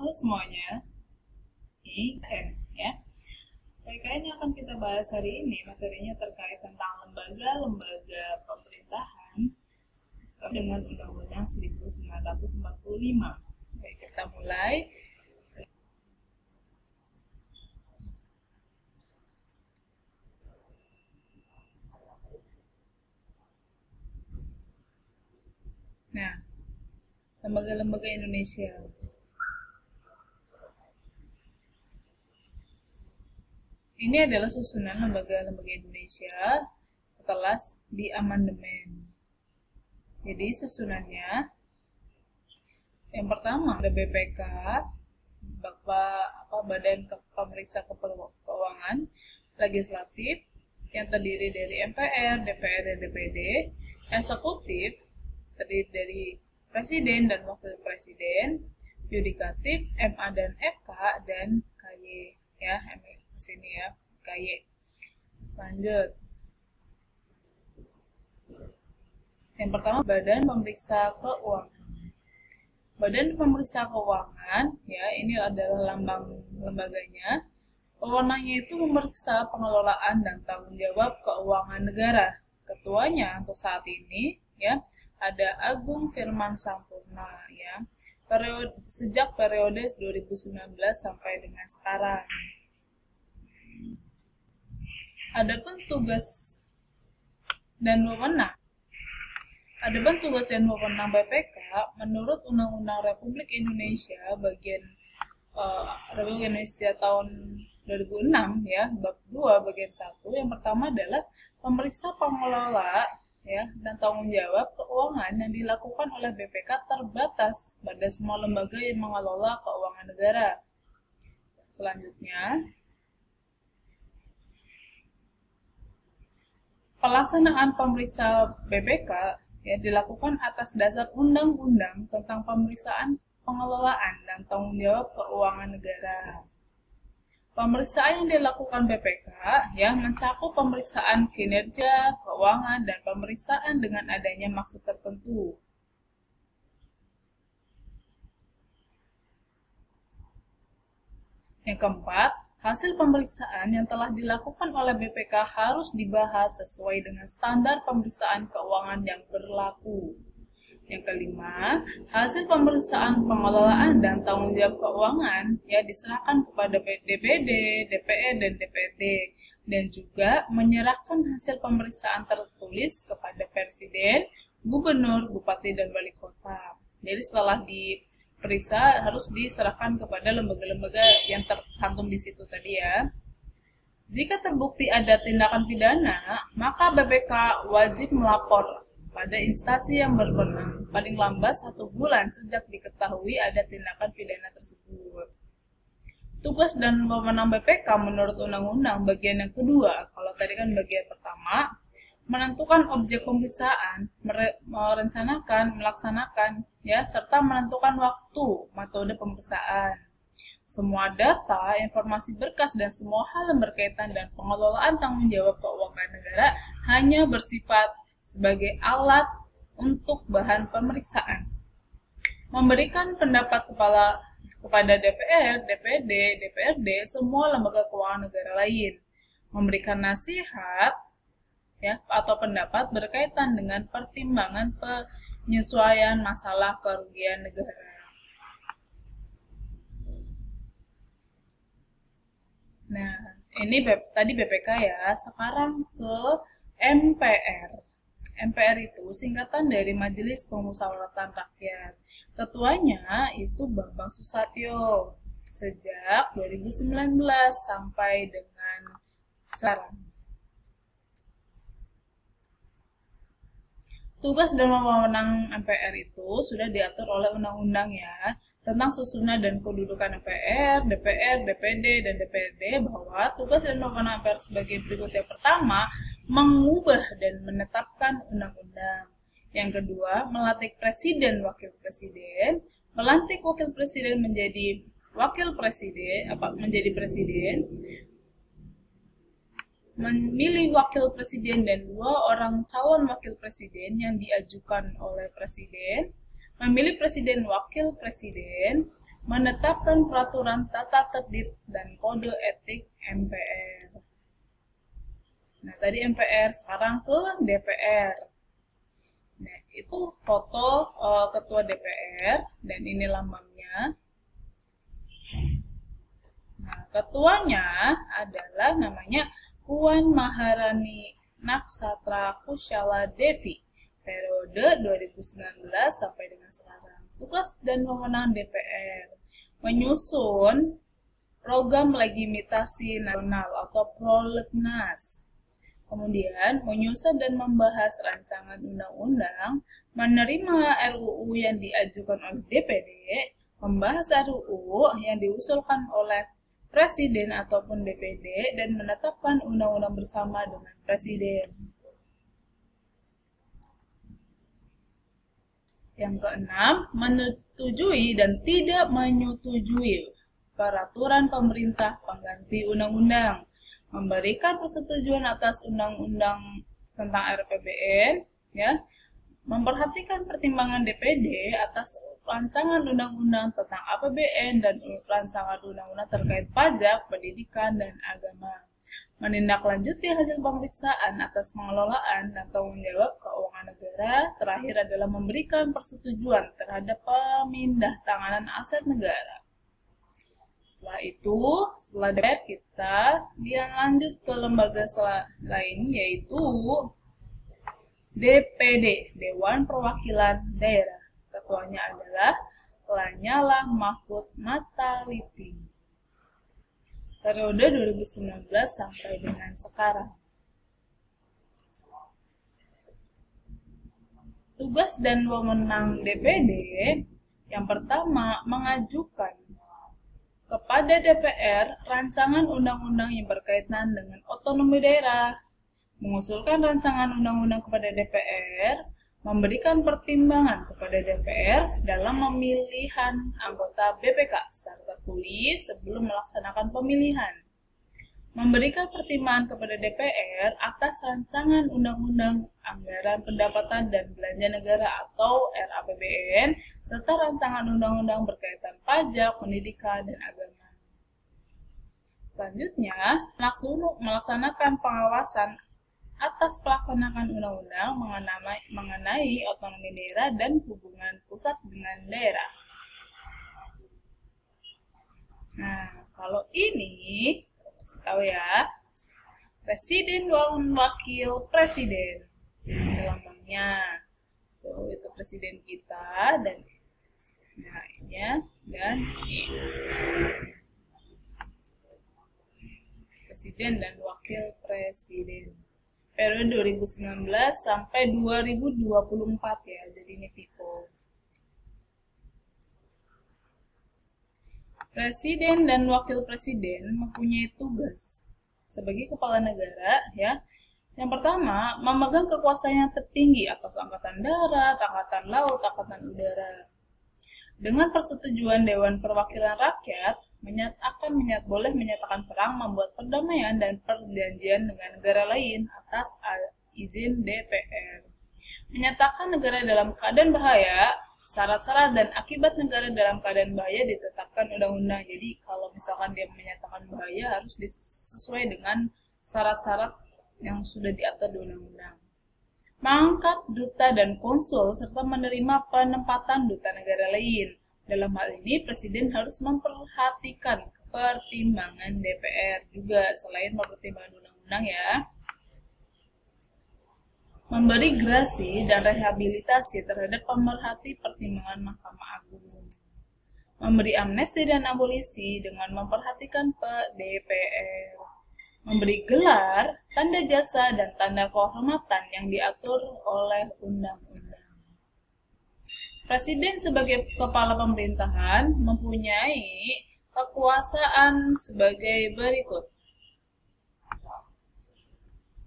Halo semuanya, ini N ya. PKN yang akan kita bahas hari ini materinya terkait tentang lembaga-lembaga pemerintahan dengan Undang-Undang 1945. Baik, kita mulai. Nah, lembaga-lembaga Indonesia. Ini adalah susunan lembaga-lembaga Indonesia setelah diamandemen. Jadi susunannya, yang pertama ada BPK, Badan Pemeriksa Keuangan Legislatif, yang terdiri dari MPR, DPR, dan DPD. Eksekutif terdiri dari Presiden dan Wakil Presiden. Yudikatif, MA dan FK, dan KY. Ya, sini ya, KY. Lanjut. Yang pertama, Badan Pemeriksa Keuangan. Badan Pemeriksa Keuangan, ya, ini adalah lambang lembaganya. Wewenangnya itu memeriksa pengelolaan dan tanggung jawab keuangan negara. Ketuanya untuk saat ini, ya, ada Agung Firman Sampurna, ya. Sejak periode 2019 sampai dengan sekarang. Adapun tugas dan wewenang BPK menurut Undang-Undang Republik Indonesia bagian Republik Indonesia tahun 2006 ya, bab 2 bagian 1, yang pertama adalah memeriksa pengelola ya dan tanggung jawab keuangan yang dilakukan oleh BPK terbatas pada semua lembaga yang mengelola keuangan negara. Selanjutnya, pelaksanaan pemeriksa BPK ya dilakukan atas dasar undang-undang tentang pemeriksaan pengelolaan dan tanggung jawab keuangan negara. Pemeriksaan yang dilakukan BPK ya mencakup pemeriksaan kinerja, keuangan, dan pemeriksaan dengan adanya maksud tertentu. Yang keempat, hasil pemeriksaan yang telah dilakukan oleh BPK harus dibahas sesuai dengan standar pemeriksaan keuangan yang berlaku. Yang kelima, hasil pemeriksaan pengelolaan dan tanggung jawab keuangan ya diserahkan kepada DPD, DPR, dan DPRD, dan juga menyerahkan hasil pemeriksaan tertulis kepada Presiden, Gubernur, Bupati, dan Wali Kota. Jadi setelah diperiksa harus diserahkan kepada lembaga-lembaga yang tercantum di situ tadi ya. Jika terbukti ada tindakan pidana, maka BPK wajib melapor pada instansi yang berwenang paling lambat 1 bulan sejak diketahui ada tindakan pidana tersebut. Tugas dan wewenang BPK menurut Undang-Undang bagian yang kedua, kalau tadi kan bagian pertama, menentukan objek pemeriksaan, merencanakan, melaksanakan, ya, serta menentukan waktu, metode pemeriksaan. Semua data, informasi berkas, dan semua hal yang berkaitan dan pengelolaan tanggung jawab keuangan negara hanya bersifat sebagai alat untuk bahan pemeriksaan. Memberikan pendapat kepada DPR, DPD, DPRD, semua lembaga keuangan negara lain. Memberikan nasihat ya atau pendapat berkaitan dengan pertimbangan penyesuaian masalah kerugian negara. Nah, ini tadi BPK ya. Sekarang ke MPR. MPR itu singkatan dari Majelis Pemusyawaratan Rakyat. Ketuanya itu Bambang Susatyo sejak 2019 sampai dengan sekarang. Tugas dan wewenang MPR itu sudah diatur oleh undang-undang ya tentang susunan dan kedudukan MPR, DPR, DPD, dan DPRD, bahwa tugas dan wewenang MPR sebagai berikut. Yang pertama, mengubah dan menetapkan undang-undang. Yang kedua, melantik presiden, wakil presiden, melantik wakil presiden menjadi wakil presiden, menjadi presiden, memilih wakil presiden dan 2 orang calon wakil presiden yang diajukan oleh presiden, memilih presiden wakil presiden, menetapkan peraturan tata tertib dan kode etik MPR. Nah, tadi MPR, sekarang ke DPR. Nah, itu foto ketua DPR, dan ini lambangnya. Nah, ketuanya adalah namanya Puan Maharani Naksatra Kushala Devi, periode 2019 sampai dengan sekarang. Tugas dan wewenang DPR menyusun program legitimasi nasional atau prolegnas, kemudian menyusun dan membahas rancangan undang-undang, menerima RUU yang diajukan oleh DPD, membahas RUU yang diusulkan oleh Presiden ataupun DPD, dan menetapkan undang-undang bersama dengan Presiden. Yang keenam, menyetujui dan tidak menyetujui peraturan pemerintah pengganti undang-undang, memberikan persetujuan atas undang-undang tentang RAPBN, ya, memperhatikan pertimbangan DPD atas rancangan undang-undang tentang APBN dan rancangan undang-undang terkait pajak, pendidikan, dan agama, menindaklanjuti hasil pemeriksaan atas pengelolaan dan tanggung jawab keuangan negara. Terakhir adalah memberikan persetujuan terhadap pemindahan aset negara. Setelah itu, setelah DPR, kita lanjut ke lembaga lain, yaitu DPD, Dewan Perwakilan Daerah. Ketuanya adalah Lanyala Mahfud Mataliti, periode 2019 sampai dengan sekarang. Tugas dan wewenang DPD, yang pertama, mengajukan kepada DPR rancangan undang-undang yang berkaitan dengan otonomi daerah, mengusulkan rancangan undang-undang kepada DPR, memberikan pertimbangan kepada DPR dalam pemilihan anggota BPK secara tertulis sebelum melaksanakan pemilihan, memberikan pertimbangan kepada DPR atas rancangan undang-undang anggaran pendapatan dan belanja negara atau RAPBN, serta rancangan undang-undang berkaitan pajak, pendidikan, dan agama. Selanjutnya, melaksanakan pengawasan atas pelaksanaan undang-undang mengenai otonomi daerah dan hubungan pusat dengan daerah. Nah, kalau ini, tahu ya, Presiden dan Wakil Presiden, lambangnya, itu Presiden kita, dan nah, ini, dan ini. Presiden dan Wakil Presiden. Periode 2019 sampai 2024 ya, jadi ini tipe. Presiden dan Wakil Presiden mempunyai tugas sebagai kepala negara, ya. Yang pertama, memegang kekuasaan yang tertinggi atas angkatan darat, angkatan laut, angkatan udara. Dengan persetujuan Dewan Perwakilan Rakyat, boleh menyatakan perang, membuat perdamaian dan perjanjian dengan negara lain atas izin DPR. Menyatakan negara dalam keadaan bahaya, syarat-syarat dan akibat negara dalam keadaan bahaya ditetapkan undang-undang. Jadi kalau misalkan dia menyatakan bahaya harus sesuai dengan syarat-syarat yang sudah diatur di undang-undang. Mengangkat duta dan konsul serta menerima penempatan duta negara lain. Dalam hal ini, Presiden harus memperhatikan pertimbangan DPR juga selain pertimbangan undang-undang ya. Memberi gerasi dan rehabilitasi terhadap pemerhati pertimbangan Mahkamah Agung. Memberi amnesti dan abolisi dengan memperhatikan DPR. Memberi gelar, tanda jasa, dan tanda kehormatan yang diatur oleh undang-undang. Presiden sebagai kepala pemerintahan mempunyai kekuasaan sebagai berikut.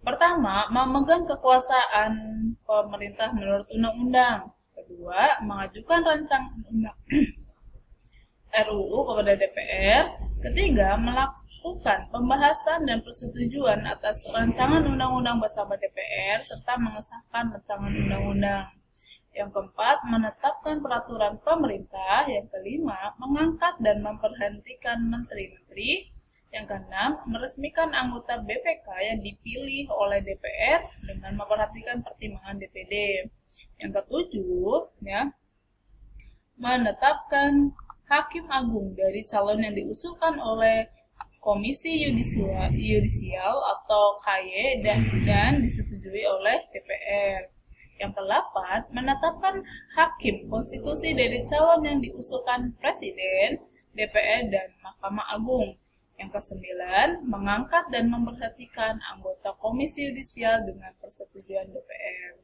Pertama, memegang kekuasaan pemerintah menurut undang-undang. Kedua, mengajukan rancangan undang RUU kepada DPR. Ketiga, melakukan pembahasan dan persetujuan atas rancangan undang-undang bersama DPR serta mengesahkan rancangan undang-undang. Yang keempat, menetapkan peraturan pemerintah. Yang kelima, mengangkat dan memberhentikan menteri-menteri. Yang keenam, meresmikan anggota BPK yang dipilih oleh DPR dengan memperhatikan pertimbangan DPD. Yang ketujuh, ya, menetapkan hakim agung dari calon yang diusulkan oleh Komisi Yudisial atau KY dan disetujui oleh DPR. Yang ke-8, menetapkan hakim konstitusi dari calon yang diusulkan Presiden, DPR, dan Mahkamah Agung. Yang ke-9, mengangkat dan memberhentikan anggota Komisi Yudisial dengan persetujuan DPR.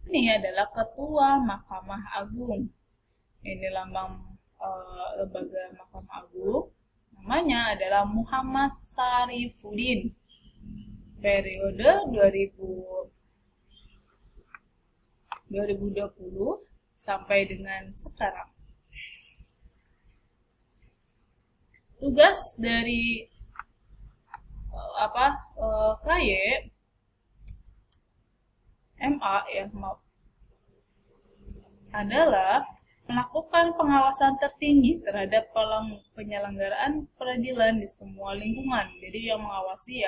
Ini adalah Ketua Mahkamah Agung. Ini lambang lembaga Mahkamah Agung. Namanya adalah Muhammad Syarifuddin. Periode 2020 sampai dengan sekarang. Tugas dari KY MA ya adalah melakukan pengawasan tertinggi terhadap penyelenggaraan peradilan di semua lingkungan. Jadi yang mengawasi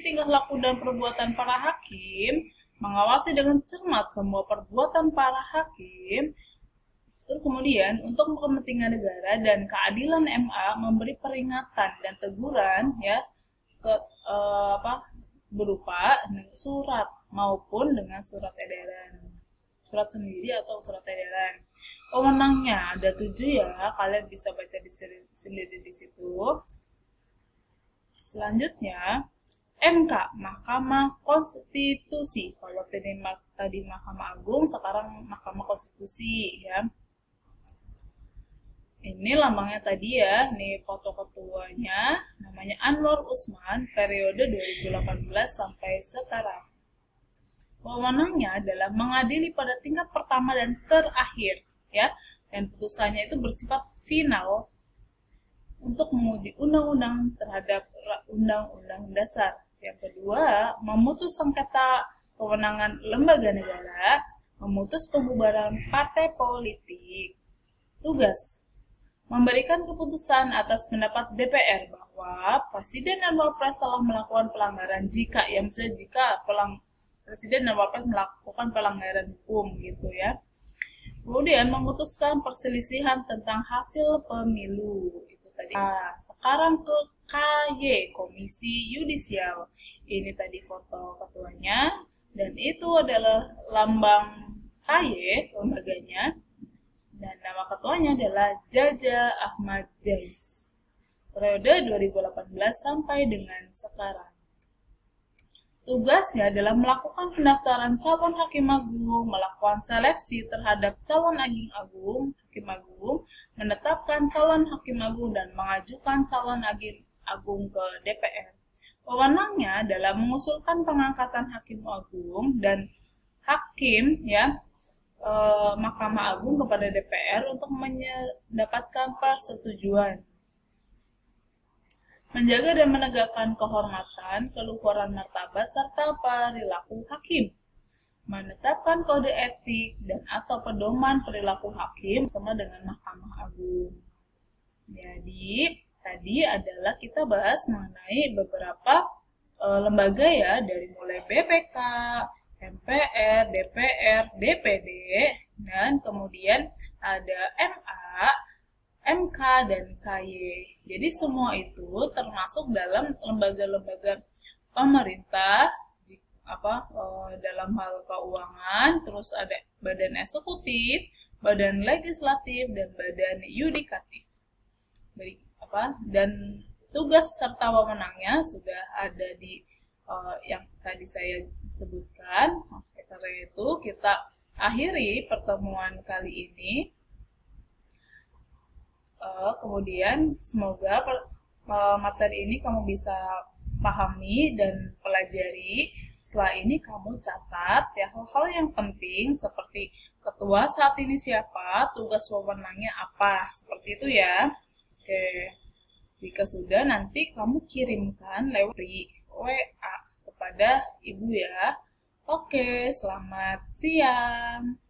tingkah laku dan perbuatan para hakim, mengawasi dengan cermat semua perbuatan para hakim. Terus kemudian untuk kepentingan negara dan keadilan MA memberi peringatan dan teguran ya berupa surat maupun dengan surat edaran. Surat sendiri atau surat edaran. Wewenangnya ada 7 ya, kalian bisa baca sendiri di situ. Selanjutnya, MK, Mahkamah Konstitusi. Kalau tadi Mahkamah Agung, sekarang Mahkamah Konstitusi ya. Ini lambangnya tadi ya, ini foto ketuanya, namanya Anwar Usman, periode 2018 sampai sekarang. Wewenangnya adalah mengadili pada tingkat pertama dan terakhir, ya, dan putusannya itu bersifat final untuk menguji undang-undang terhadap undang-undang dasar. Yang kedua, memutus sengketa kewenangan lembaga negara, memutus pembubaran partai politik. Tugas, memberikan keputusan atas pendapat DPR bahwa Presiden dan Wapres telah melakukan pelanggaran jika Presiden dan Wapres melakukan pelanggaran hukum gitu ya. Kemudian memutuskan perselisihan tentang hasil pemilu itu tadi. Nah, sekarang ke KY, Komisi Yudisial. Ini tadi foto ketuanya dan itu adalah lambang KY lembaganya. Dan nama ketuanya adalah Jaja Ahmad Jais. Periode 2018 sampai dengan sekarang. Tugasnya adalah melakukan pendaftaran calon hakim agung, melakukan seleksi terhadap calon hakim agung, menetapkan calon hakim agung, dan mengajukan calon hakim agung ke DPR. Wewenangnya adalah mengusulkan pengangkatan hakim agung dan hakim ya Mahkamah Agung kepada DPR untuk mendapatkan persetujuan. Menjaga dan menegakkan kehormatan, keluhuran martabat, serta perilaku hakim. Menetapkan kode etik dan atau pedoman perilaku hakim sama dengan Mahkamah Agung. Jadi, tadi adalah kita bahas mengenai beberapa lembaga ya, dari mulai BPK, MPR, DPR, DPD, dan kemudian ada MA, MK, dan KY. Jadi semua itu termasuk dalam lembaga-lembaga pemerintah dalam hal keuangan, terus ada badan eksekutif, badan legislatif, dan badan yudikatif. Dan tugas serta wewenangnya sudah ada di yang tadi saya sebutkan. Karena itu kita akhiri pertemuan kali ini. Kemudian semoga materi ini kamu bisa pahami dan pelajari. Setelah ini kamu catat ya hal-hal yang penting seperti ketua saat ini siapa, tugas wewenangnya apa, seperti itu ya. Oke. Jika sudah, nanti kamu kirimkan lewat WA kepada ibu ya. Oke, selamat siang.